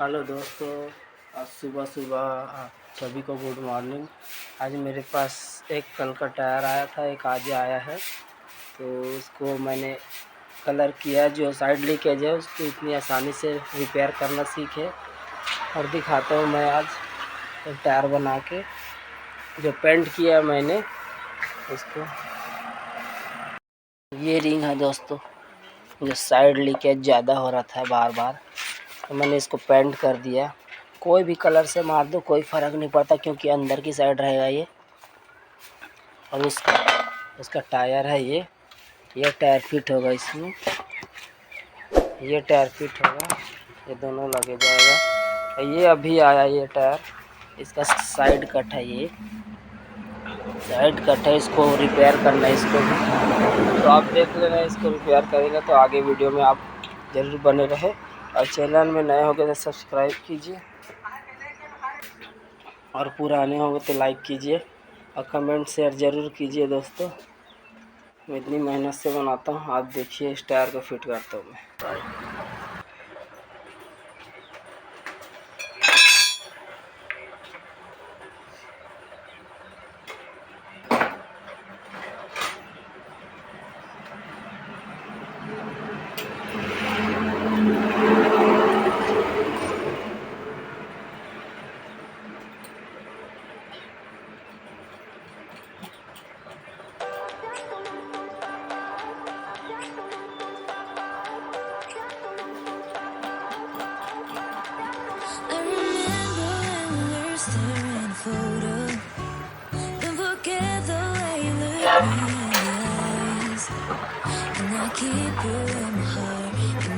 Hello दोस्तों, आज सुबह सुबह सभी को गुड मॉर्निंग। आज मेरे पास एक कल का टायर आया था, एक आज आया है। तो उसको मैंने कलर किया, जो साइड लीकेज है उसको इतनी आसानी से रिपेयर करना सीखे और दिखाता हूँ मैं आज एक टायर बना के। जो पेंट किया मैंने उसको, ये रिंग है दोस्तों, जो साइड लीकेज ज़्यादा हो रहा था बार बार, तो मैंने इसको पेंट कर दिया। कोई भी कलर से मार दो कोई फ़र्क नहीं पड़ता, क्योंकि अंदर की साइड रहेगा ये। और इसका टायर है ये टायर फिट होगा इसमें, ये टायर फिट होगा, ये दोनों लगे जाएगा। ये अभी आया ये टायर, इसका साइड कट है, ये साइड कट है, इसको रिपेयर करना है इसको भी। तो आप देख लेना, इसको रिपेयर करेंगे तो आगे वीडियो में आप ज़रूर बने रहे। और चैनल में नए हो गए तो सब्सक्राइब कीजिए, और पुराने होंगे तो लाइक कीजिए और कमेंट शेयर ज़रूर कीजिए दोस्तों। मैं इतनी मेहनत से बनाता हूँ, आप देखिए इस टायर को फिट करता हूँ मैं। Keep you in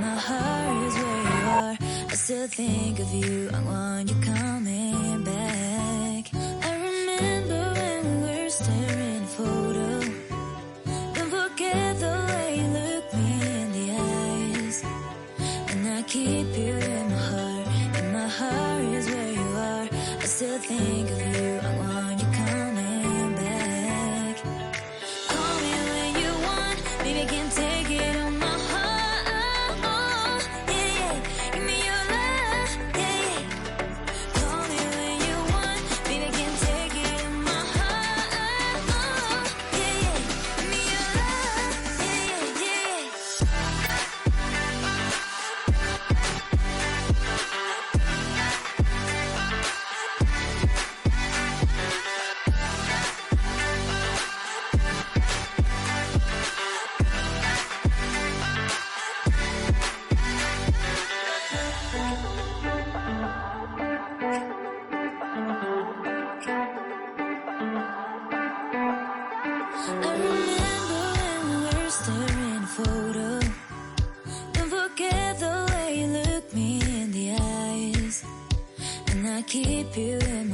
my heart is where you are. I still think of you, I want you coming back. I remember when we were staring photo. Don't forget the way you look me in the eyes. And I keep you in my heart is where you are. I still think of you, I want you coming back. Call me when you want, baby, I can take it on my heart, yeah, yeah. Give me your love, yeah, yeah. Call me when you want, baby, I can take it on my heart, yeah, yeah. Give me your love, yeah, yeah, I remember when we were staring photo. Don't forget the way you look me in the eyes. And I keep you in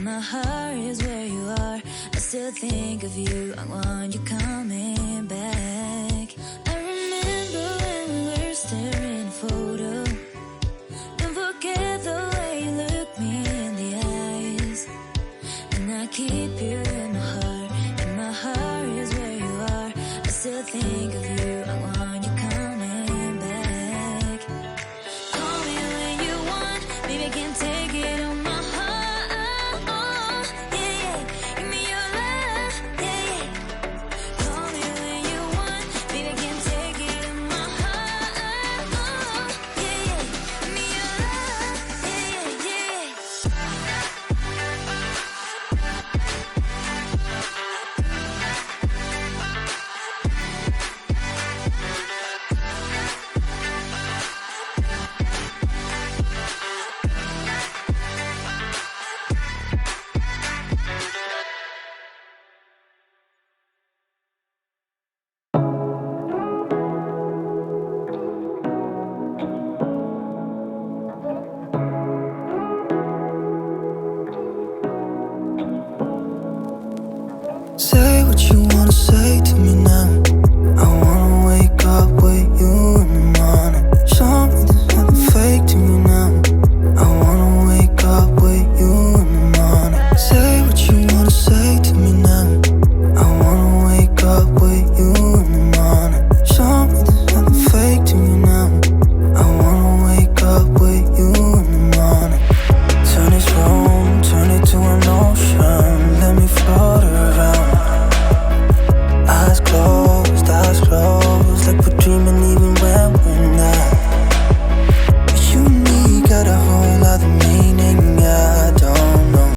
my heart is where you are. I still think of you, I want you coming back. I remember when we were staring photo. Don't forget the way you look me in the eyes. And I keep you in my heart is where you are. I still think of you, I want you coming back. Call me when you want, baby, I can take it on my heart, yeah, yeah. Give me your love, yeah, yeah. Call me when you want, baby, I can take it on my heart, yeah, yeah. Give me your love, yeah, yeah, yeah. Say what you